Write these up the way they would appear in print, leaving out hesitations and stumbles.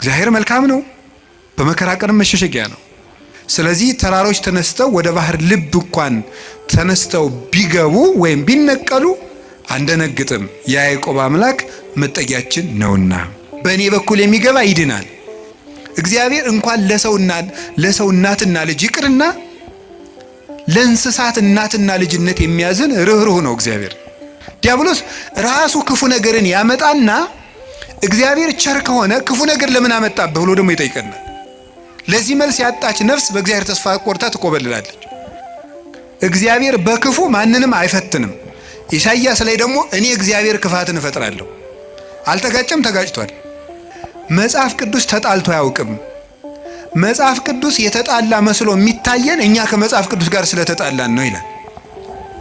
እግዚአብሔር መልካም ነው፣ በመከራ ቀንም መሸሸጊያ ነው። ስለዚህ ተራሮች ተነስተው ወደ ባህር ልብ እንኳን ተነስተው ቢገቡ ወይም ቢነቀሉ አንደነግጥም፣ የያዕቆብ አምላክ መጠጊያችን ነውና በእኔ በኩል የሚገባ ይድናል። እግዚአብሔር እንኳን ለሰው እናትና ልጅ ይቅርና ለእንስሳት እናትና ልጅነት የሚያዝን ርኅሩህ ነው እግዚአብሔር። ዲያብሎስ ራሱ ክፉ ነገርን ያመጣና እግዚአብሔር ቸር ከሆነ ክፉ ነገር ለምን አመጣብህ ብሎ ደግሞ ይጠይቀናል። ለዚህ መልስ ያጣች ነፍስ በእግዚአብሔር ተስፋ ቆርጣ ትቆበልላለች። እግዚአብሔር በክፉ ማንንም አይፈትንም። ኢሳይያስ ላይ ደግሞ እኔ እግዚአብሔር ክፋትን እፈጥራለሁ። አልተጋጨም? ተጋጭቷል። መጽሐፍ ቅዱስ ተጣልቶ አያውቅም። መጽሐፍ ቅዱስ የተጣላ መስሎ የሚታየን እኛ ከመጽሐፍ ቅዱስ ጋር ስለተጣላን ነው ይላል።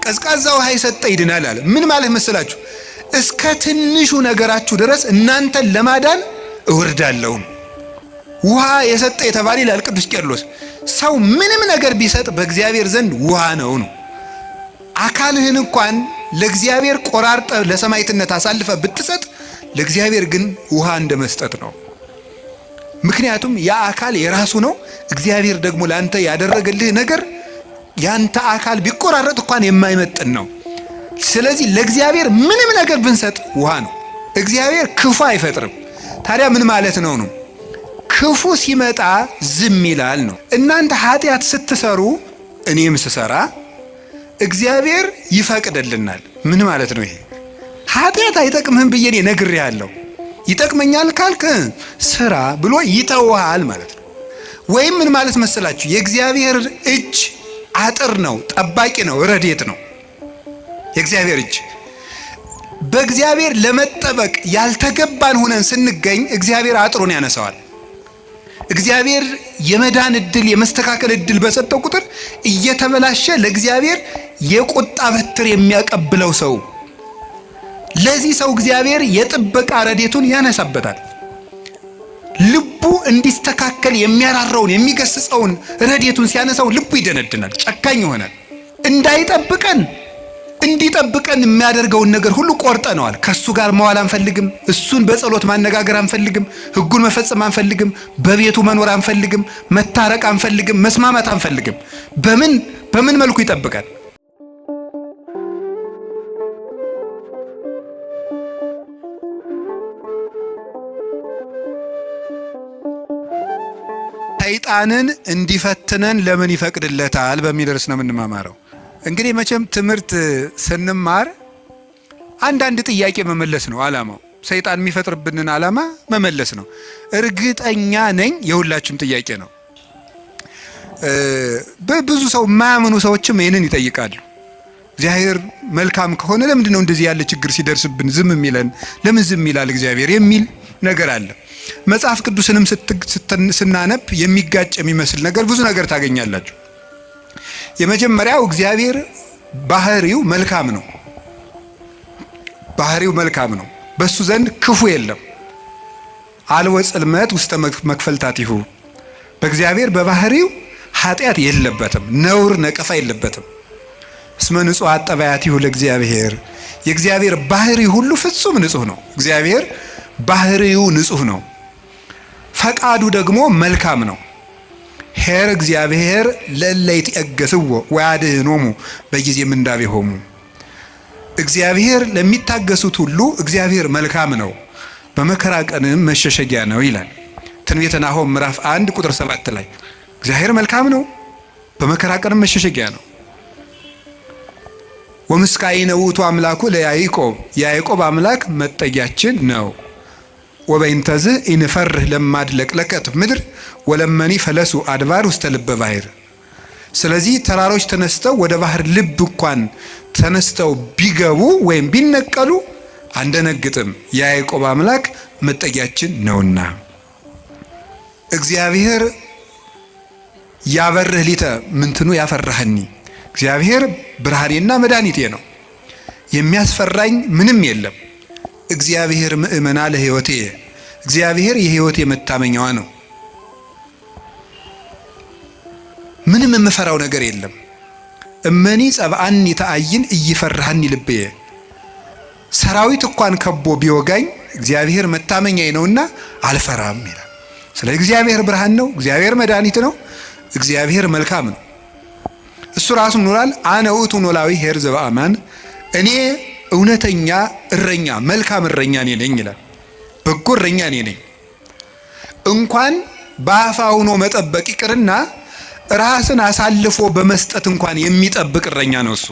ቀዝቃዛ ውሃ የሰጠ ይድናል አለ። ምን ማለት መሰላችሁ? እስከ ትንሹ ነገራችሁ ድረስ እናንተን ለማዳን እወርዳለሁ። ውሃ የሰጠ የተባለ ይላል ቅዱስ ቄርሎስ። ሰው ምንም ነገር ቢሰጥ በእግዚአብሔር ዘንድ ውሃ ነው። አካልህን እንኳን ለእግዚአብሔር ቆራርጠ ለሰማዕትነት አሳልፈ ብትሰጥ ለእግዚአብሔር ግን ውሃ እንደመስጠት ነው። ምክንያቱም ያ አካል የራሱ ነው። እግዚአብሔር ደግሞ ላንተ ያደረገልህ ነገር ያንተ አካል ቢቆራረጥ እንኳን የማይመጥን ነው። ስለዚህ ለእግዚአብሔር ምንም ነገር ብንሰጥ ውሃ ነው። እግዚአብሔር ክፉ አይፈጥርም። ታዲያ ምን ማለት ነው? ክፉ ሲመጣ ዝም ይላል ነው። እናንተ ኃጢአት ስትሰሩ እኔም ስሰራ እግዚአብሔር ይፈቅድልናል። ምን ማለት ነው ይሄ? ኃጢአት አይጠቅምህም ብዬ እኔ ነግሬሃለሁ፣ ይጠቅመኛል ካልክ ስራ ብሎ ይተውሃል ማለት ነው። ወይም ምን ማለት መሰላችሁ? የእግዚአብሔር እጅ አጥር ነው፣ ጠባቂ ነው፣ ረድኤት ነው። የእግዚአብሔር እጅ በእግዚአብሔር ለመጠበቅ ያልተገባን ሆነን ስንገኝ እግዚአብሔር አጥሩን ያነሳዋል። እግዚአብሔር የመዳን እድል የመስተካከል እድል በሰጠው ቁጥር እየተበላሸ ለእግዚአብሔር የቁጣ በትር የሚያቀብለው ሰው ለዚህ ሰው እግዚአብሔር የጥበቃ ረድኤቱን ያነሳበታል። ልቡ እንዲስተካከል የሚያራራውን የሚገስጸውን ረድኤቱን ሲያነሳው ልቡ ይደነድናል፣ ጨካኝ ይሆናል። እንዳይጠብቀን እንዲጠብቀን የሚያደርገውን ነገር ሁሉ ቆርጠነዋል። ከሱ ጋር መዋል አንፈልግም። እሱን በጸሎት ማነጋገር አንፈልግም። ሕጉን መፈጸም አንፈልግም። በቤቱ መኖር አንፈልግም። መታረቅ አንፈልግም። መስማማት አንፈልግም። በምን መልኩ ይጠብቃል? ሰይጣንን እንዲፈትነን ለምን ይፈቅድለታል በሚል ርዕስ ነው የምንማማረው። እንግዲህ መቼም ትምህርት ስንማር አንዳንድ ጥያቄ መመለስ ነው ዓላማው። ሰይጣን የሚፈጥርብንን ዓላማ መመለስ ነው። እርግጠኛ ነኝ የሁላችሁም ጥያቄ ነው። በብዙ ሰው የማያምኑ ሰዎችም ይህንን ይጠይቃሉ። እግዚአብሔር መልካም ከሆነ ለምንድን ነው እንደዚህ ያለ ችግር ሲደርስብን ዝም የሚለን? ለምን ዝም ይላል እግዚአብሔር የሚል ነገር አለ። መጽሐፍ ቅዱስንም ስናነብ የሚጋጭ የሚመስል ነገር ብዙ ነገር ታገኛላችሁ። የመጀመሪያው እግዚአብሔር ባህሪው መልካም ነው። ባህሪው መልካም ነው። በሱ ዘንድ ክፉ የለም። አልወ ጽልመት ውስተ መክፈልታቲሁ። በእግዚአብሔር በባህሪው ኃጢአት የለበትም፣ ነውር ነቀፋ የለበትም። እስመ ንጹሕ ጠባያቲሁ ለእግዚአብሔር። የእግዚአብሔር ባህሪ ሁሉ ፍጹም ንጹሕ ነው። እግዚአብሔር ባህሪው ንጹሕ ነው። ፈቃዱ ደግሞ መልካም ነው። ኄር እግዚአብሔር ለእለ ይትዔገሥዎ ወያድኅኖሙ በጊዜ ምንዳቤሆሙ። እግዚአብሔር ለሚታገሱት ሁሉ እግዚአብሔር መልካም ነው፣ በመከራ ቀንም መሸሸጊያ ነው ይላል ትንቢተ ናሆም ምዕራፍ 1 ቁጥር 7 ላይ እግዚአብሔር መልካም ነው፣ በመከራ ቀንም መሸሸጊያ ነው። ወምስካኢነ ውእቱ አምላኩ ለያዕቆብ። የያዕቆብ አምላክ መጠጊያችን ነው። ወበይንተዝህ ኢንፈርህ ለማድለቅለቀት ምድር ወለመኒ ፈለሱ አድባር ውስተ ልበ ባሕር። ስለዚህ ተራሮች ተነስተው ወደ ባህር ልብ እንኳን ተነስተው ቢገቡ ወይም ቢነቀሉ አንደነግጥም፣ የያዕቆብ አምላክ መጠጊያችን ነውና። እግዚአብሔር ያበርህ ሊተ ምንትኑ ያፈራህኒ። እግዚአብሔር ብርሃኔና መድኃኒቴ ነው፣ የሚያስፈራኝ ምንም የለም። እግዚአብሔር ምእመና ለሕይወቴ። እግዚአብሔር የሕይወቴ መታመኛዋ ነው። ምንም የምፈራው ነገር የለም። እመኒ ጸብአኒ ተአይን እይፈራህኒ ልብየ። ሰራዊት እንኳን ከቦ ቢወጋኝ እግዚአብሔር መታመኛዬ ነውና አልፈራም ይላል። ስለ እግዚአብሔር ብርሃን ነው። እግዚአብሔር መድኃኒት ነው። እግዚአብሔር መልካም ነው። እሱ ራሱ ኖራል። አነ ውእቱ ኖላዊ ኄር ዘበአማን፣ እኔ እውነተኛ እረኛ መልካም እረኛ እኔ ነኝ ይላል። በጎ እረኛ እኔ ነኝ። እንኳን በአፋ ሆኖ መጠበቅ ይቅርና ራስን አሳልፎ በመስጠት እንኳን የሚጠብቅ እረኛ ነው እሱ።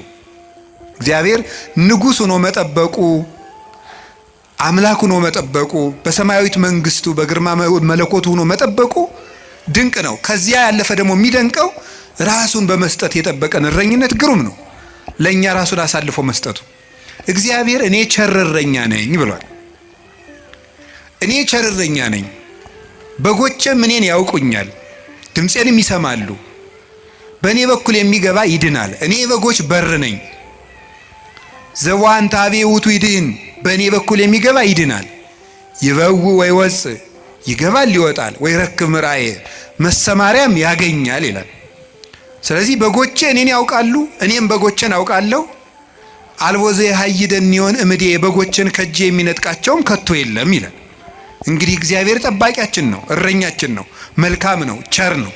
እግዚአብሔር ንጉሥ ሆኖ መጠበቁ፣ አምላክ ሆኖ መጠበቁ፣ በሰማያዊት መንግስቱ በግርማ መለኮቱ ሆኖ መጠበቁ ድንቅ ነው። ከዚያ ያለፈ ደግሞ የሚደንቀው ራሱን በመስጠት የጠበቀን እረኝነት ግሩም ነው። ለእኛ ራሱን አሳልፎ መስጠቱ። እግዚአብሔር እኔ ቸር እረኛ ነኝ ብሏል። እኔ ቸር እረኛ ነኝ፣ በጎቼም እኔን ያውቁኛል፣ ድምፄንም ይሰማሉ። በእኔ በኩል የሚገባ ይድናል። እኔ የበጎች በር ነኝ። ዘዋንተ ኀቤ ውእቱ ይድህን፣ በእኔ በኩል የሚገባ ይድናል። ይበው ወይወፅእ፣ ይገባል ይወጣል። ወይረክብ ምርአየ፣ መሰማሪያም ያገኛል ይላል። ስለዚህ በጎቼ እኔን ያውቃሉ፣ እኔም በጎቼን አውቃለሁ። አልቦ ዘየሐይደኒዮን እምዴ፣ በጎቼን ከእጄ የሚነጥቃቸውም ከቶ የለም ይላል። እንግዲህ እግዚአብሔር ጠባቂያችን ነው፣ እረኛችን ነው፣ መልካም ነው፣ ቸር ነው።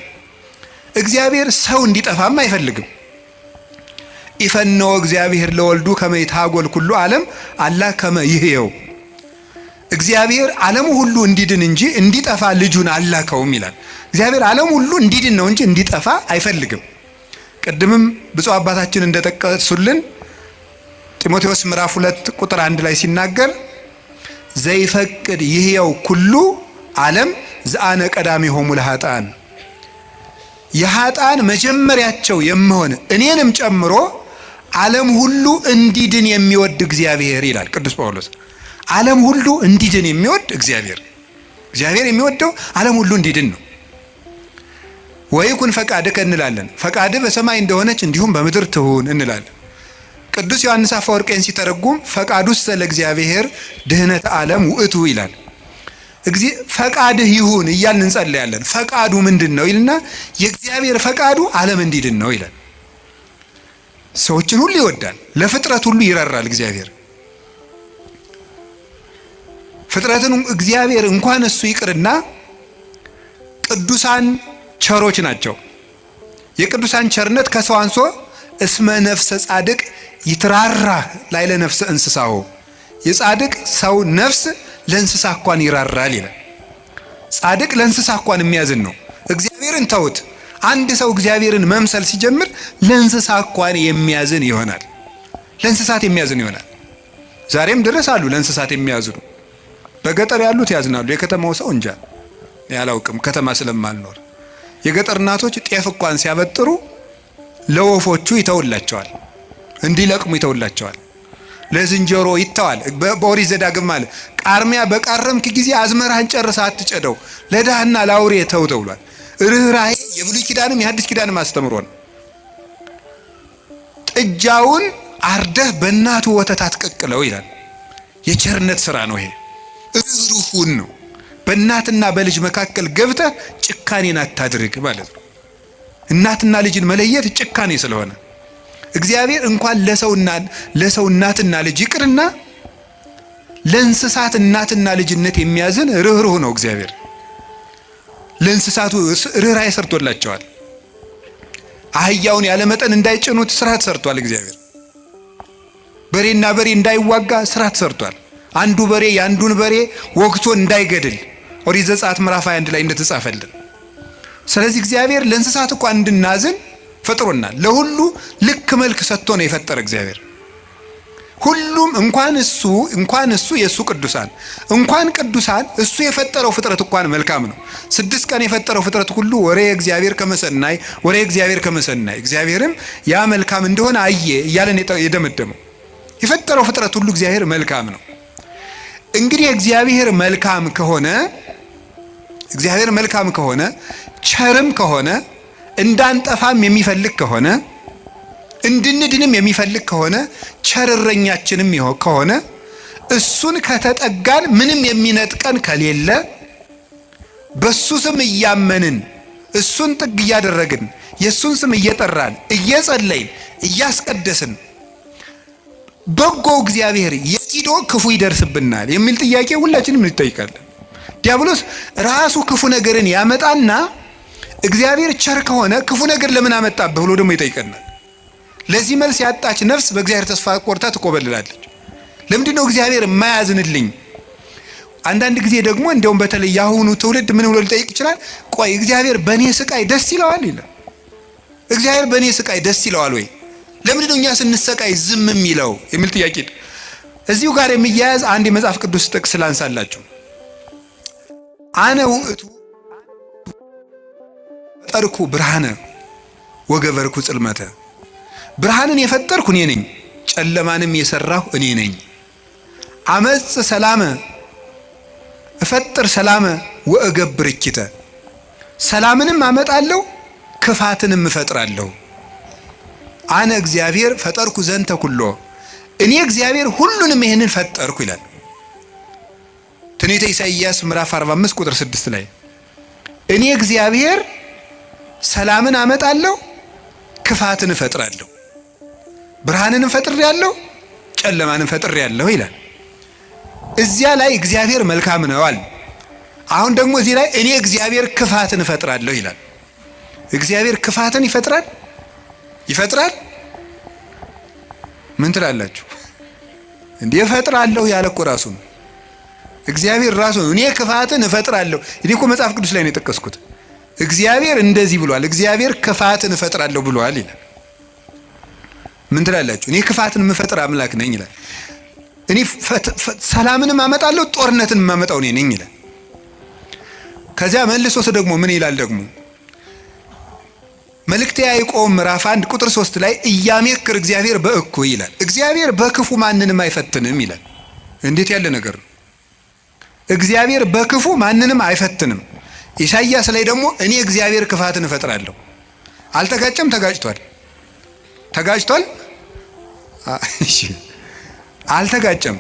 እግዚአብሔር ሰው እንዲጠፋም አይፈልግም። ኢፈነወ እግዚአብሔር ለወልዱ ከመ ይትሐጐል ኩሉ ዓለም አላ ከመ ይሕየው። እግዚአብሔር ዓለሙ ሁሉ እንዲድን እንጂ እንዲጠፋ ልጁን አላከውም ይላል። እግዚአብሔር ዓለሙ ሁሉ እንዲድን ነው እንጂ እንዲጠፋ አይፈልግም። ቅድምም ብፁዕ አባታችን እንደጠቀሱልን ጢሞቴዎስ ምዕራፍ 2 ቁጥር 1 ላይ ሲናገር ዘይፈቅድ ይሕየው ኩሉ ዓለም ዘአነ ቀዳሚሆሙ ለኃጥአን፣ የኃጥአን መጀመሪያቸው የምሆን እኔንም ጨምሮ ዓለም ሁሉ እንዲድን የሚወድ እግዚአብሔር ይላል ቅዱስ ጳውሎስ። ዓለም ሁሉ እንዲድን የሚወድ እግዚአብሔር የሚወደው ዓለም ሁሉ እንዲድን ነው። ወይኩን ፈቃድከ እንላለን። ፈቃድህ በሰማይ እንደሆነች እንዲሁም በምድር ትሁን እንላለን። ቅዱስ ዮሐንስ አፈወርቄን ሲተረጉም ፈቃዱሰ ለእግዚአብሔር ድህነተ ዓለም ውእቱ ይላል። ፈቃድህ ይሁን እያልን እንጸለያለን። ፈቃዱ ምንድን ነው ይልና የእግዚአብሔር ፈቃዱ ዓለም እንዲድን ነው ይላል። ሰዎችን ሁሉ ይወዳል፣ ለፍጥረት ሁሉ ይራራል። እግዚአብሔር ፍጥረትን እግዚአብሔር እንኳን እሱ ይቅርና ቅዱሳን ቸሮች ናቸው። የቅዱሳን ቸርነት ከሰው አንሶ እስመ ነፍሰ ጻድቅ ይትራራ ላዕለ ነፍሰ እንስሳው፣ የጻድቅ ሰው ነፍስ ለእንስሳ እንኳን ይራራል ይላል። ጻድቅ ለእንስሳ እንኳን የሚያዝን ነው። እግዚአብሔርን ተውት። አንድ ሰው እግዚአብሔርን መምሰል ሲጀምር ለእንስሳ እንኳን የሚያዝን ይሆናል። ለእንስሳት የሚያዝን ይሆናል። ዛሬም ድረስ አሉ ለእንስሳት የሚያዝኑ። በገጠር ያሉት ያዝናሉ። የከተማው ሰው እንጃ ያላውቅም፣ ከተማ ስለማልኖር። የገጠር እናቶች ጤፍ እንኳን ሲያበጥሩ ለወፎቹ ይተውላቸዋል፣ እንዲለቅሙ ይተውላቸዋል። ለዝንጀሮ ይተዋል። በኦሪት ዘዳግም ማለት ቃርሚያ በቃረምክ ጊዜ አዝመራህን ጨርሰህ አትጨደው፣ ለድሃና ለአውሬ ተው ተብሏል። ርኅራኄ የብሉይ ኪዳንም የሐዲስ ኪዳንም አስተምሮ ነው። ጥጃውን አርደህ በእናቱ ወተት አትቀቅለው ይላል። የቸርነት ስራ ነው ይሄ። ርኅሩህን ነው። በእናትና በልጅ መካከል ገብተህ ጭካኔን አታድርግ ማለት ነው። እናትና ልጅን መለየት ጭካኔ ስለሆነ እግዚአብሔር እንኳን ለሰው እናትና ልጅ ይቅርና ለእንስሳት እናትና ልጅነት የሚያዝን ርኅሩህ ነው እግዚአብሔር። ለእንስሳቱ ርኅራኄ ሰርቶላቸዋል። አህያውን ያለመጠን እንዳይጭኑት ስርዓት ሰርቷል እግዚአብሔር። በሬና በሬ እንዳይዋጋ ስርዓት ሰርቷል። አንዱ በሬ የአንዱን በሬ ወግቶ እንዳይገድል ኦሪት ዘጸአት ምዕራፍ 21 ላይ እንደተጻፈልን። ስለዚህ እግዚአብሔር ለእንስሳት እንኳን እንድናዝን ፈጥሮናል። ለሁሉ ልክ መልክ ሰጥቶ ነው የፈጠረ እግዚአብሔር። ሁሉም እንኳን እሱ የእሱ ቅዱሳን እንኳን ቅዱሳን እሱ የፈጠረው ፍጥረት እንኳን መልካም ነው። 6 ቀን የፈጠረው ፍጥረት ሁሉ ወሬ እግዚአብሔር ከመሰናይ ወሬ እግዚአብሔር ከመሰናይ እግዚአብሔርም ያ መልካም እንደሆነ አየ እያለን የደመደመው የፈጠረው ፍጥረት ሁሉ እግዚአብሔር መልካም ነው። እንግዲህ እግዚአብሔር መልካም ከሆነ ቸርም ከሆነ እንዳንጠፋም የሚፈልግ ከሆነ እንድንድንም የሚፈልግ ከሆነ ቸር እረኛችንም ከሆነ እሱን ከተጠጋን ምንም የሚነጥቀን ከሌለ በሱ ስም እያመንን እሱን ጥግ እያደረግን የሱን ስም እየጠራን እየጸለይን እያስቀደስን በጎ እግዚአብሔር የት ሄዶ ክፉ ይደርስብናል የሚል ጥያቄ ሁላችንም እንጠይቃለን። ዲያብሎስ ራሱ ክፉ ነገርን ያመጣና እግዚአብሔር ቸር ከሆነ ክፉ ነገር ለምን አመጣብህ ብሎ ደግሞ ይጠይቀናል። ለዚህ መልስ ያጣች ነፍስ በእግዚአብሔር ተስፋ ቆርጣ ትቆበልላለች። ለምንድነው እግዚአብሔር የማያዝንልኝ? አንዳንድ ጊዜ ደግሞ እንደውም በተለይ ያሁኑ ትውልድ ምን ብሎ ሊጠይቅ ይችላል? ቆይ እግዚአብሔር በእኔ ስቃይ ደስ ይለዋል ይላል። እግዚአብሔር በእኔ ስቃይ ደስ ይለዋል ወይ? ለምንድነው እኛ ስንሰቃይ ዝም የሚለው የሚል ጥያቄ እዚሁ ጋር የሚያያዝ አንድ የመጽሐፍ ቅዱስ ጥቅስ ላንሳላችሁ። አነ ውእቱ ፈጠርኩ ብርሃነ ወገበርኩ ጽልመተ። ብርሃንን የፈጠርኩ እኔ ነኝ፣ ጨለማንም የሰራሁ እኔ ነኝ። አመጽ ሰላመ እፈጥር ሰላመ ወእገብር እኪተ። ሰላምንም አመጣለሁ ክፋትንም እፈጥራለሁ። አነ እግዚአብሔር ፈጠርኩ ዘንተ ኩሎ። እኔ እግዚአብሔር ሁሉንም ይሄንን ፈጠርኩ ይላል ትንቢተ ኢሳይያስ ምዕራፍ 45 ቁጥር 6 ላይ እኔ እግዚአብሔር ሰላምን አመጣለሁ ክፋትን እፈጥራለሁ፣ ብርሃንንም ፈጥሬያለሁ ጨለማንም ፈጥሬያለሁ ይላል። እዚያ ላይ እግዚአብሔር መልካም ነው አለ። አሁን ደግሞ እዚህ ላይ እኔ እግዚአብሔር ክፋትን እፈጥራለሁ ይላል። እግዚአብሔር ክፋትን ይፈጥራል? ምን ትላላችሁ? እንዴ እፈጥራለሁ ያለ እኮ ራሱ ነው። እግዚአብሔር ራሱ ነው እኔ ክፋትን እፈጥራለሁ። እኔ እኮ መጽሐፍ ቅዱስ ላይ ነው የጠቀስኩት። እግዚአብሔር እንደዚህ ብሏል፣ እግዚአብሔር ክፋትን እፈጥራለሁ ብሏል ይላል። ምን ትላላችሁ? እኔ ክፋትን የምፈጥር አምላክ ነኝ ይላል። እኔ ሰላምንም አመጣለሁ ጦርነትን የማመጣው እኔ ነኝ ይላል። ከዚያ መልሶስ ደግሞ ምን ይላል? ደግሞ መልእክተ ያዕቆብ ምዕራፍ 1 ቁጥር 3 ላይ ኢያሜክር እግዚአብሔር በእኩይ ይላል። እግዚአብሔር በክፉ ማንንም አይፈትንም ይላል። እንዴት ያለ ነገር ነው! እግዚአብሔር በክፉ ማንንም አይፈትንም። ኢሳይያስ ላይ ደግሞ እኔ እግዚአብሔር ክፋትን እፈጥራለሁ። አልተጋጨም? ተጋጭቷል? እሺ አልተጋጨም።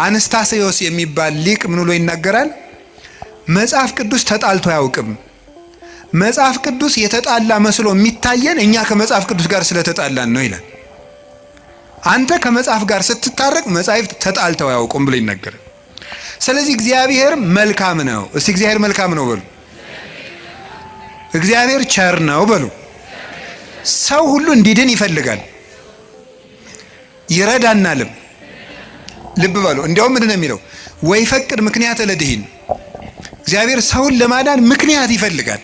አንስታሴዎስ የሚባል ሊቅ ምን ብሎ ይናገራል? መጽሐፍ ቅዱስ ተጣልቶ አያውቅም። መጽሐፍ ቅዱስ የተጣላ መስሎ የሚታየን እኛ ከመጽሐፍ ቅዱስ ጋር ስለተጣላን ነው ይላል። አንተ ከመጽሐፍ ጋር ስትታረቅ መጻሕፍት ተጣልተው አያውቁም ብሎ ይናገራል። ስለዚህ እግዚአብሔር መልካም ነው። እስቲ እግዚአብሔር መልካም ነው በሉ። እግዚአብሔር ቸር ነው በሉ። ሰው ሁሉ እንዲድን ይፈልጋል፣ ይረዳናልም። ልብ በሉ። እንዲያውም ምንድን ነው የሚለው? ወይ ፈቅድ ምክንያት ለድህን። እግዚአብሔር ሰውን ለማዳን ምክንያት ይፈልጋል።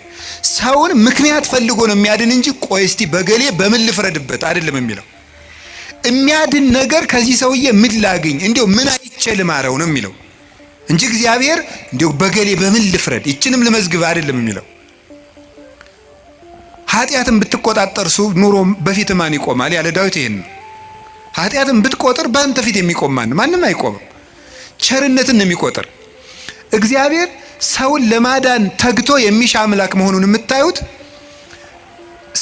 ሰውን ምክንያት ፈልጎ ነው የሚያድን እንጂ ቆይ እስቲ በገሌ በምን ልፍረድበት አይደለም የሚለው። የሚያድን ነገር ከዚህ ሰውዬ ምን ላገኝ፣ እንዲያው ምን አይቼ ልማረው ነው የሚለው እንጂ እግዚአብሔር እንዲያው በገሌ በምን ልፍረድ ይችንም ልመዝግብ አይደለም የሚለው። ኃጢአትን ብትቆጣጠር ኑሮ በፊት ማን ይቆማል ያለ ዳዊት ይሄን ነው። ኃጢአትን ብትቆጥር በአንተ ፊት የሚቆም ማንም አይቆምም። ቸርነትን ነው የሚቆጥር። እግዚአብሔር ሰውን ለማዳን ተግቶ የሚሻ አምላክ መሆኑን የምታዩት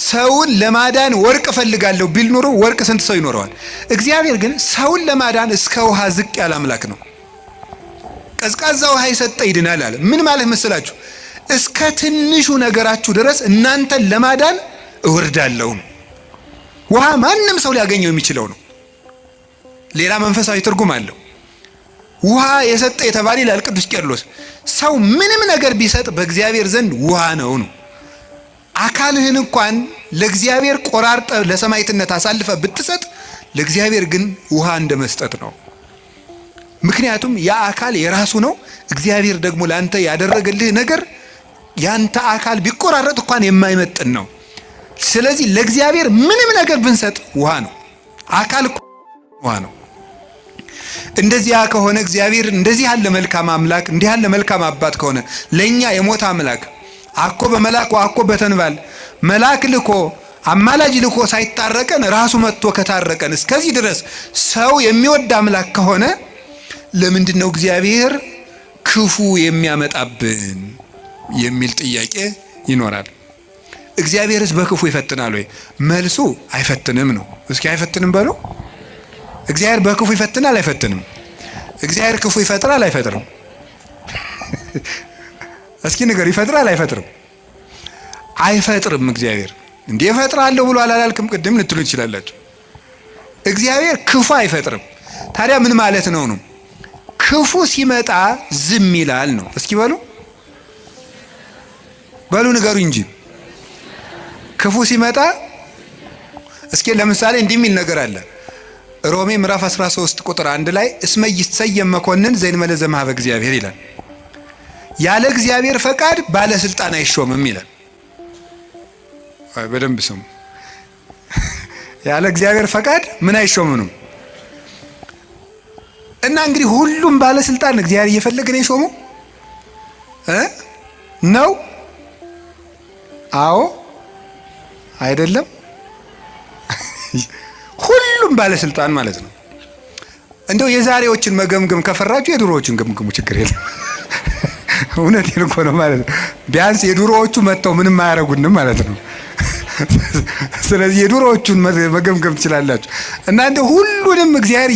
ሰውን ለማዳን ወርቅ እፈልጋለሁ ቢል ኑሮ ወርቅ ስንት ሰው ይኖረዋል? እግዚአብሔር ግን ሰውን ለማዳን እስከ ውሃ ዝቅ ያለ አምላክ ነው። ቀዝቃዛ ውሃ የሰጠ ይድናል አለ። ምን ማለት መስላችሁ? እስከ ትንሹ ነገራችሁ ድረስ እናንተን ለማዳን እወርዳለሁ። ውሃ ማንም ሰው ሊያገኘው የሚችለው ነው። ሌላ መንፈሳዊ ትርጉም አለው። ውሃ የሰጠ የተባለ ይላል ቅዱስ ቄርሎስ። ሰው ምንም ነገር ቢሰጥ በእግዚአብሔር ዘንድ ውሃ ነው። አካልህን እንኳን ለእግዚአብሔር ቆራርጠ ለሰማዕትነት አሳልፈ ብትሰጥ ለእግዚአብሔር ግን ውሃ እንደመስጠት ነው። ምክንያቱም ያ አካል የራሱ ነው። እግዚአብሔር ደግሞ ላንተ ያደረገልህ ነገር ያንተ አካል ቢቆራረጥ እንኳን የማይመጥን ነው። ስለዚህ ለእግዚአብሔር ምንም ነገር ብንሰጥ ውሃ ነው። አካል ውሃ ነው። እንደዚያ ከሆነ እግዚአብሔር እንደዚህ ያለ መልካም አምላክ እንዲህ ያለ መልካም አባት ከሆነ ለኛ የሞት አምላክ አኮ በመላክ ወአኮ በተንባል መልአክ ልኮ አማላጅ ልኮ ሳይታረቀን ራሱ መጥቶ ከታረቀን እስከዚህ ድረስ ሰው የሚወድ አምላክ ከሆነ ለምንድነው እግዚአብሔር ክፉ የሚያመጣብን የሚል ጥያቄ ይኖራል። እግዚአብሔርስ በክፉ ይፈትናል ወይ? መልሱ አይፈትንም ነው። እስኪ አይፈትንም በሉ። እግዚአብሔር በክፉ ይፈትናል አይፈትንም? እግዚአብሔር ክፉ ይፈጥራል አይፈጥርም? እስኪ ነገር ይፈጥራል አይፈጥርም? አይፈጥርም። እግዚአብሔር እንዴ እፈጥራለሁ ብሎ አላልክም ቅድም ልትሉ ትችላላችሁ። እግዚአብሔር ክፉ አይፈጥርም። ታዲያ ምን ማለት ነው? ክፉ ሲመጣ ዝም ይላል ነው። እስኪ በሉ ንገሩ እንጂ ክፉ ሲመጣ። እስኪ ለምሳሌ እንዲህ የሚል ነገር አለ ሮሜ ምዕራፍ 13 ቁጥር 1 ላይ እስመ ይትሰየም መኮንን ዘእንበለ ዘእምኀበ እግዚአብሔር ይላል። ያለ እግዚአብሔር ፈቃድ ባለስልጣን አይሾምም ይላል። በደንብ ስሙ። ያለ እግዚአብሔር ፈቃድ ምን አይሾምም ነው። እና እንግዲህ ሁሉም ባለስልጣን እግዚአብሔር እየፈለገ ነው የሾመው ነው? አዎ አይደለም? ሁሉም ባለስልጣን ማለት ነው። እንደው የዛሬዎችን መገምገም ከፈራችሁ የድሮዎችን ገምግሙ፣ ችግር የለም። እውነቴን እኮ ነው ማለት ነው። ቢያንስ የድሮዎቹ መጥተው ምንም አያረጉንም ማለት ነው። ስለዚህ የድሮዎቹን መገምገም ትችላላችሁ። እና እንደው ሁሉንም እግዚአብሔር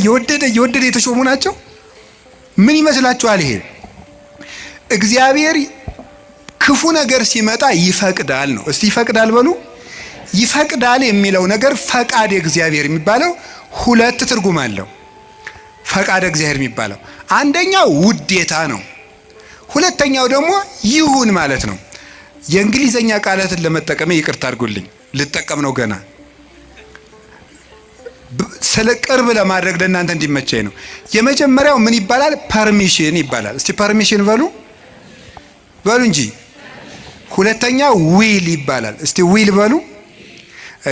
እየወደደ የተሾሙ ናቸው። ምን ይመስላችኋል? ይሄ እግዚአብሔር ክፉ ነገር ሲመጣ ይፈቅዳል ነው። እስቲ ይፈቅዳል በሉ። ይፈቅዳል የሚለው ነገር ፈቃድ እግዚአብሔር የሚባለው ሁለት ትርጉም አለው። ፈቃድ እግዚአብሔር የሚባለው አንደኛው ውዴታ ነው። ሁለተኛው ደግሞ ይሁን ማለት ነው። የእንግሊዘኛ ቃላትን ለመጠቀም ይቅርታ አድርጉልኝ፣ ልጠቀም ነው ገና ስለ ቅርብ ለማድረግ ለእናንተ እንዲመቸኝ ነው። የመጀመሪያው ምን ይባላል? ፐርሚሽን ይባላል። እስቲ ፐርሚሽን በሉ እንጂ። ሁለተኛው ዊል ይባላል። እስቲ ዊል በሉ።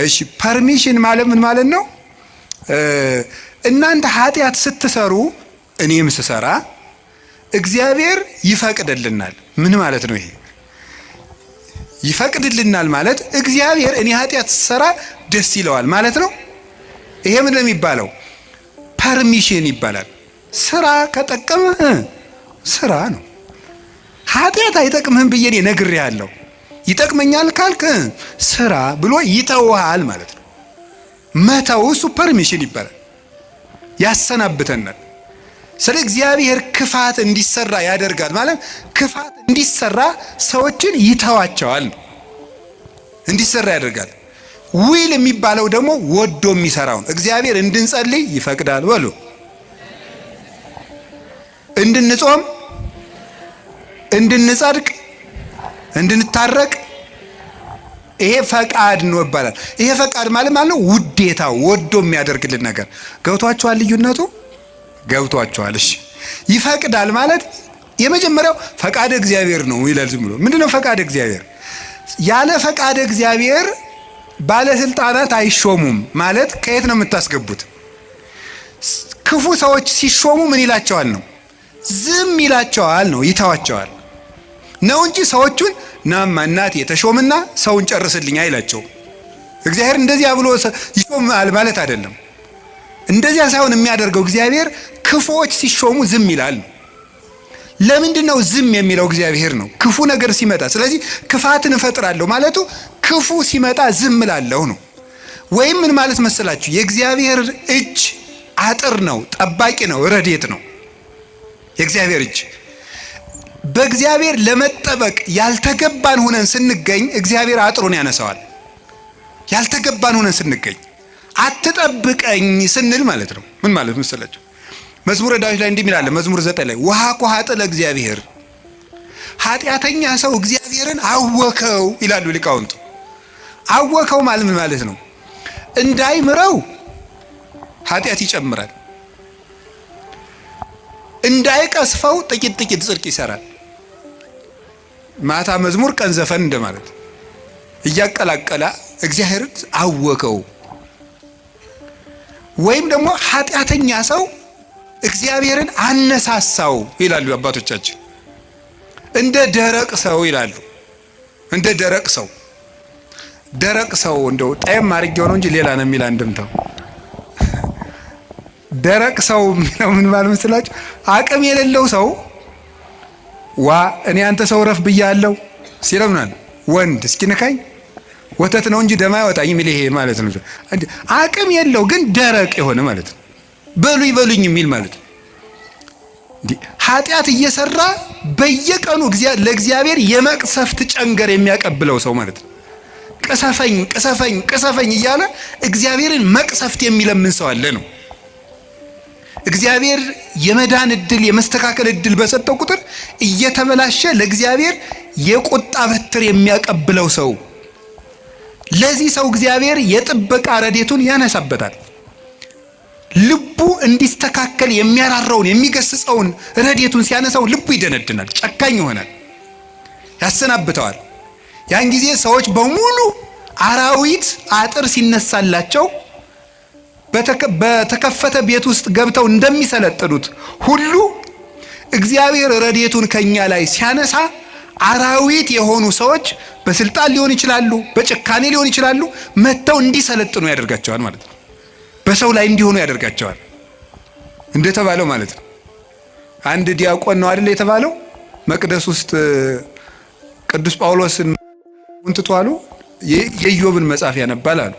እሺ ፐርሚሽን ማለት ምን ማለት ነው? እናንተ ኃጢአት ስትሰሩ እኔም ስሰራ እግዚአብሔር ይፈቅድልናል። ምን ማለት ነው ይሄ? ይፈቅድልናል ማለት እግዚአብሔር እኔ ኃጢአት ስሰራ ደስ ይለዋል ማለት ነው። ይሄ ምን የሚባለው? ፐርሚሽን ይባላል። ስራ ከጠቀመህ ስራ ነው። ኃጢአት አይጠቅምህም ብዬ እኔ ነግሬሃለሁ፣ ይጠቅመኛል ካልክ ስራ ብሎ ይተውሃል ማለት ነው። መተው እሱ ፐርሚሽን ይባላል። ያሰናብተናል። ስለ እግዚአብሔር ክፋት እንዲሰራ ያደርጋል ማለት ክፋት እንዲሰራ ሰዎችን ይተዋቸዋል ነው። እንዲሰራ ያደርጋል። ዊል የሚባለው ደግሞ ወዶ የሚሰራው ነው። እግዚአብሔር እንድንጸልይ ይፈቅዳል በሉ፣ እንድንጾም፣ እንድንጸድቅ፣ እንድንታረቅ ይሄ ፈቃድ ነው ይባላል። ይሄ ፈቃድ ማለት ነው ውዴታው፣ ወዶ የሚያደርግልን ነገር። ገብቷችኋል? ልዩነቱ ገብቷችኋል? እሺ ይፈቅዳል ማለት የመጀመሪያው ፈቃድ እግዚአብሔር ነው ይላል። ዝም ብሎ ምንድነው ፈቃድ እግዚአብሔር? ያለ ፈቃድ እግዚአብሔር ባለስልጣናት አይሾሙም ማለት ከየት ነው የምታስገቡት? ክፉ ሰዎች ሲሾሙ ምን ይላቸዋል ነው? ዝም ይላቸዋል ነው፣ ይተዋቸዋል ነው እንጂ ሰዎቹን ናማ እናቴ የተሾምና ሰውን ጨርስልኝ አይላቸው። እግዚአብሔር እንደዚያ ብሎ ይሾማል ማለት አይደለም። እንደዚያ ሳይሆን የሚያደርገው እግዚአብሔር ክፉዎች ሲሾሙ ዝም ይላል ነው። ለምንድን ነው ዝም የሚለው? እግዚአብሔር ነው ክፉ ነገር ሲመጣ። ስለዚህ ክፋትን እፈጥራለሁ ማለቱ ክፉ ሲመጣ ዝም እላለሁ ነው። ወይም ምን ማለት መሰላችሁ? የእግዚአብሔር እጅ አጥር ነው፣ ጠባቂ ነው፣ ረድኤት ነው። የእግዚአብሔር እጅ በእግዚአብሔር ለመጠበቅ ያልተገባን ሆነን ስንገኝ እግዚአብሔር አጥሩን ያነሳዋል። ያልተገባን ሆነን ስንገኝ አትጠብቀኝ ስንል ማለት ነው። ምን ማለት መሰላችሁ? መዝሙረ ዳዊት ላይ እንዲህ ይላል፣ መዝሙር 9 ላይ ውሃ ኮሃጠ ለእግዚአብሔር፣ ኃጢአተኛ ሰው እግዚአብሔርን አወከው ይላሉ ሊቃውንቱ። አወከው ማለት ምን ማለት ነው? እንዳይምረው ኃጢአት ይጨምራል፣ እንዳይቀስፈው ጥቂት ጥቂት ጽድቅ ይሰራል። ማታ መዝሙር ቀን ዘፈን እንደማለት እያቀላቀላ እግዚአብሔርን አወከው። ወይም ደግሞ ኃጢአተኛ ሰው እግዚአብሔርን አነሳሳው ይላሉ አባቶቻችን። እንደ ደረቅ ሰው ይላሉ። እንደ ደረቅ ሰው፣ ደረቅ ሰው እንደው ጣይም አድርጌው ነው እንጂ ሌላ ነው የሚል አንድምታው። ደረቅ ሰው የሚለው ምን ማለት መስላችሁ? አቅም የሌለው ሰው እኔ አንተ ሰው ረፍ ብያለሁ ሲለምናል ወንድ እስኪነካኝ ወተት ነው እንጂ ደም አይወጣኝ የሚል ይሄ ማለት ነው። አቅም የለው ግን ደረቅ የሆነ ማለት ነው። በሉኝ የሚል ማለት ነው። ኃጢአት እየሰራ በየቀኑ ለእግዚአብሔር የመቅሰፍት ጨንገር የሚያቀብለው ሰው ማለት ነው። ቅሰፈኝ እያለ እግዚአብሔርን መቅሰፍት የሚለምን ሰው አለ ነው። እግዚአብሔር የመዳን እድል የመስተካከል እድል በሰጠው ቁጥር እየተበላሸ ለእግዚአብሔር የቁጣ በትር የሚያቀብለው ሰው፣ ለዚህ ሰው እግዚአብሔር የጥበቃ ረድኤቱን ያነሳበታል። ልቡ እንዲስተካከል የሚያራራውን የሚገስጸውን ረድኤቱን ሲያነሳው ልቡ ይደነድናል፣ ጨካኝ ይሆናል፣ ያሰናብተዋል። ያን ጊዜ ሰዎች በሙሉ አራዊት አጥር ሲነሳላቸው በተከፈተ ቤት ውስጥ ገብተው እንደሚሰለጥኑት ሁሉ እግዚአብሔር ረድኤቱን ከኛ ላይ ሲያነሳ አራዊት የሆኑ ሰዎች በስልጣን ሊሆን ይችላሉ፣ በጭካኔ ሊሆን ይችላሉ፣ መጥተው እንዲሰለጥኑ ያደርጋቸዋል ማለት ነው። በሰው ላይ እንዲሆኑ ያደርጋቸዋል እንደተባለው ማለት ነው። አንድ ዲያቆን ነው አይደል የተባለው፣ መቅደስ ውስጥ ቅዱስ ጳውሎስን እንትቷሉ የኢዮብን መጽሐፍ ያነባል አሉ።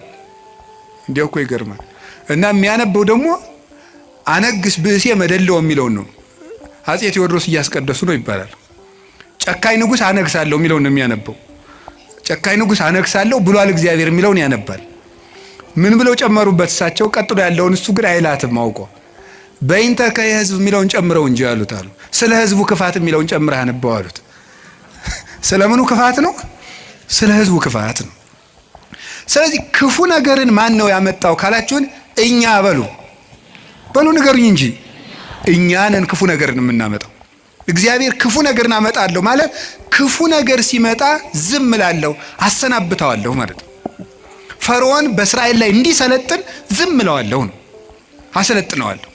እንዲያው እኮ ይገርማል። እና የሚያነበው ደግሞ አነግስ ብእሴ መደለው የሚለውን ነው። አፄ ቴዎድሮስ እያስቀደሱ ነው ይባላል። ጨካኝ ንጉሥ አነግሳለሁ የሚለውን ነው የሚያነበው። ጨካኝ ንጉሥ አነግሳለሁ ብሏል እግዚአብሔር የሚለውን ያነባል። ምን ብለው ጨመሩበት እሳቸው? ቀጥሎ ያለውን እሱ ግን አይላትም አውቆ በእንተ ከህዝብ የሚለውን ጨምረው እንጂ ያሉት አሉ። ስለ ህዝቡ ክፋት የሚለውን ጨምረህ አነበው አሉት። ስለምኑ ክፋት ነው? ስለ ህዝቡ ክፋት ነው። ስለዚህ ክፉ ነገርን ማን ነው ያመጣው ካላችሁን፣ እኛ በሉ ንገሩኝ እንጂ እኛ ነን ክፉ ነገርን የምናመጣው። እግዚአብሔር ክፉ ነገርን አመጣለሁ ማለት ክፉ ነገር ሲመጣ ዝም እላለሁ፣ አሰናብተዋለሁ ማለት ነው። ፈርዖን በእስራኤል ላይ እንዲሰለጥን ዝም እለዋለሁ ነው፣ አሰለጥነዋለሁ።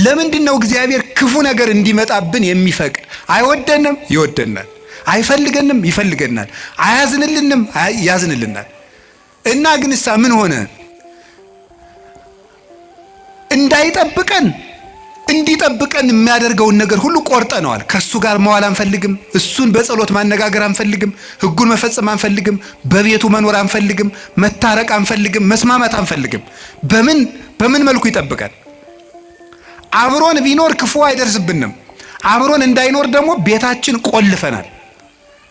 ለምንድን ነው እግዚአብሔር ክፉ ነገር እንዲመጣብን የሚፈቅድ? አይወደንም፣ ይወደናል። አይፈልገንም፣ ይፈልገናል። አያዝንልንም፣ ያዝንልናል። እና ግንሳ ምን ሆነ? እንዳይጠብቀን እንዲጠብቀን የሚያደርገውን ነገር ሁሉ ቆርጠነዋል። ከሱ ጋር መዋል አንፈልግም። እሱን በጸሎት ማነጋገር አንፈልግም። ሕጉን መፈጸም አንፈልግም። በቤቱ መኖር አንፈልግም። መታረቅ አንፈልግም። መስማማት አንፈልግም። በምን መልኩ ይጠብቀን? አብሮን ቢኖር ክፉ አይደርስብንም። አብሮን እንዳይኖር ደግሞ ቤታችን ቆልፈናል።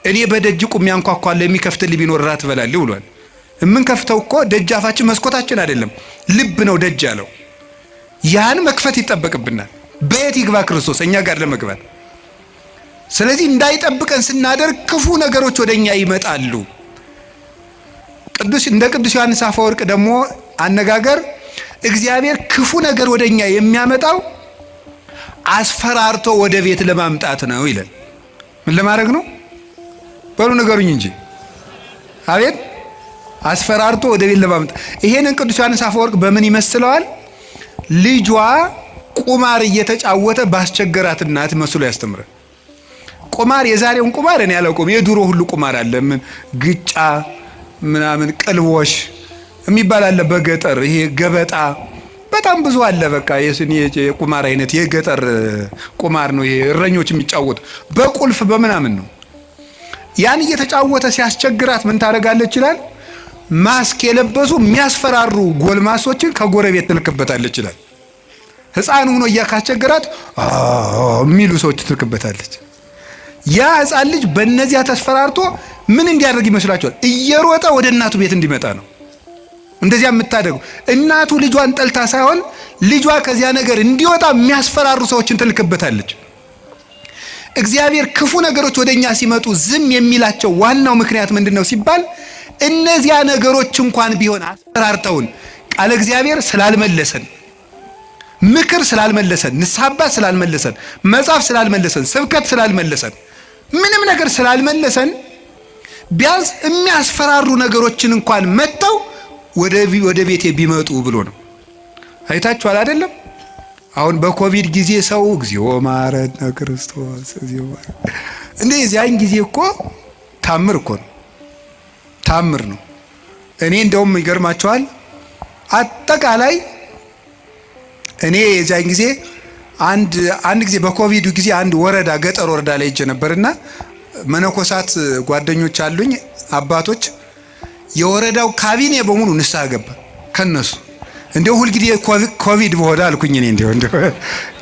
እኔ በደጅ ቁሜ አንኳኳለሁ፣ የሚከፍትልኝ ቢኖር ራት እበላለሁ ብሏል። የምንከፍተው እኮ ደጃፋችን መስኮታችን አይደለም፣ ልብ ነው ደጅ ያለው። ያን መክፈት ይጠበቅብናል። በየት ይግባ ክርስቶስ እኛ ጋር ለመግባት? ስለዚህ እንዳይጠብቀን ስናደርግ ክፉ ነገሮች ወደኛ ይመጣሉ። እንደ ቅዱስ ዮሐንስ አፈወርቅ ደግሞ አነጋገር እግዚአብሔር ክፉ ነገር ወደኛ የሚያመጣው አስፈራርቶ ወደ ቤት ለማምጣት ነው ይላል። ምን ለማድረግ ነው? በሉ ንገሩኝ እንጂ። አቤት! አስፈራርቶ ወደ ቤት ለማምጣት። ይሄንን ቅዱስ ዮሐንስ አፈወርቅ በምን ይመስለዋል? ልጇ ቁማር እየተጫወተ ባስቸገራት እናት መስሎ ያስተምራል። ቁማር፣ የዛሬውን ቁማር እኔ አላውቅም። የድሮ ሁሉ ቁማር አለ። ምን ግጫ ምናምን ቅልቦሽ የሚባል አለ በገጠር። ይሄ ገበጣ በጣም ብዙ አለ። በቃ የቁማር አይነት የገጠር ቁማር ነው። ይሄ እረኞች የሚጫወቱ በቁልፍ በምናምን ነው። ያን እየተጫወተ ሲያስቸግራት ምን ታደርጋለች ይችላል? ማስክ የለበሱ የሚያስፈራሩ ጎልማሶችን ከጎረቤት ትልክበታለች ይችላል። ሕፃን ሆኖ እያካስቸገራት የሚሉ ሰዎች ትልክበታለች። ያ ሕፃን ልጅ በእነዚያ ተስፈራርቶ ምን እንዲያደርግ ይመስላችኋል? እየሮጠ ወደ እናቱ ቤት እንዲመጣ ነው። እንደዚያ የምታደርገው እናቱ ልጇን ጠልታ ሳይሆን ልጇ ከዚያ ነገር እንዲወጣ የሚያስፈራሩ ሰዎችን ትልክበታለች። እግዚአብሔር ክፉ ነገሮች ወደኛ ሲመጡ ዝም የሚላቸው ዋናው ምክንያት ምንድነው ሲባል እነዚያ ነገሮች እንኳን ቢሆን አስፈራርተውን ቃለ እግዚአብሔር ስላልመለሰን፣ ምክር ስላልመለሰን፣ ንስሐ አባት ስላልመለሰን፣ መጽሐፍ ስላልመለሰን፣ ስብከት ስላልመለሰን፣ ምንም ነገር ስላልመለሰን ቢያንስ የሚያስፈራሩ ነገሮችን እንኳን መጥተው ወደ ቤቴ ቢመጡ ብሎ ነው። አይታችኋል አይደለም? አሁን በኮቪድ ጊዜ ሰው እግዚኦ ማረነ ክርስቶስ እግዚኦ እንደዚያን ጊዜ እኮ ታምር እኮ ነው፣ ታምር ነው። እኔ እንደውም ይገርማቸዋል። አጠቃላይ እኔ የዚያን ጊዜ አንድ ጊዜ በኮቪዱ ጊዜ አንድ ወረዳ ገጠር ወረዳ ላይ ሄጄ ነበርና መነኮሳት ጓደኞች አሉኝ አባቶች፣ የወረዳው ካቢኔ በሙሉ ንስሐ ገባ ከነሱ። እንደው ሁሉ ጊዜ ኮቪድ በሆነ አልኩኝ እኔ እንደው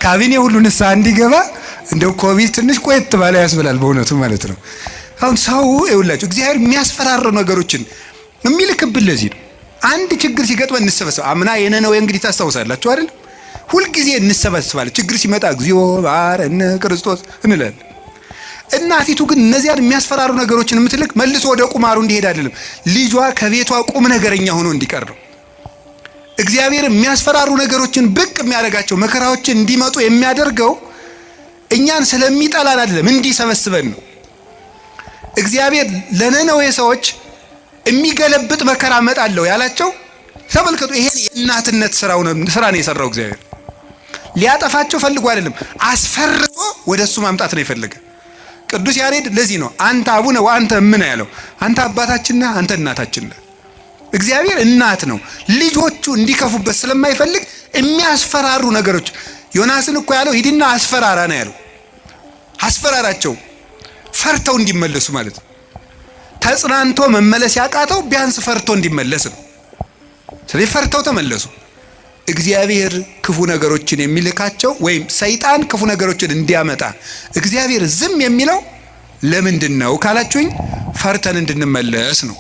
ካቢኔ ሁሉ ንስሐ እንዲገባ እንደው ኮቪድ ትንሽ ቆየት ባለ ያስብላል በእውነቱ ማለት ነው። አሁን ሰው ይውላችሁ እግዚአብሔር የሚያስፈራሩ ነገሮችን የሚልክብን ለዚህ ነው። አንድ ችግር ሲገጥመን እንሰበሰብ። አምና የነነዌ እንግዲህ ታስታውሳላችሁ አይደል? ሁልጊዜ እንሰበስባለን። ችግር ሲመጣ እግዚኦ ባረነ ክርስቶስ እንላለን። እናቲቱ ግን እነዚያን የሚያስፈራሩ ነገሮችን የምትልክ መልሶ ወደ ቁማሩ እንዲሄድ አይደለም፣ ልጇ ከቤቷ ቁም ነገረኛ ሆኖ እንዲቀር ነው። እግዚአብሔር የሚያስፈራሩ ነገሮችን ብቅ የሚያደርጋቸው መከራዎችን እንዲመጡ የሚያደርገው እኛን ስለሚጠላን አይደለም፣ እንዲሰበስበን ነው። እግዚአብሔር ለነነዌ ሰዎች የሚገለብጥ መከራ እመጣለሁ ያላቸው ተመልከቱ፣ ይሄን የእናትነት ስራ ነው የሰራው እግዚአብሔር። ሊያጠፋቸው ፈልጎ አይደለም፣ አስፈርቶ ወደሱ ማምጣት ነው የፈለገ። ቅዱስ ያሬድ ለዚህ ነው አንተ አቡነ ወአንተ እምነ ያለው። አንተ አባታችን ነህ፣ አንተ እናታችን ነህ። እግዚአብሔር እናት ነው። ልጆቹ እንዲከፉበት ስለማይፈልግ የሚያስፈራሩ ነገሮች፣ ዮናስን እኮ ያለው ሂድና አስፈራራ ነው ያለው። አስፈራራቸው ፈርተው እንዲመለሱ ማለት ነው። ተጽናንቶ መመለስ ያቃተው ቢያንስ ፈርቶ እንዲመለስ ነው። ስለዚህ ፈርተው ተመለሱ። እግዚአብሔር ክፉ ነገሮችን የሚልካቸው ወይም ሰይጣን ክፉ ነገሮችን እንዲያመጣ እግዚአብሔር ዝም የሚለው ለምንድን ነው ካላችሁኝ፣ ፈርተን እንድንመለስ ነው።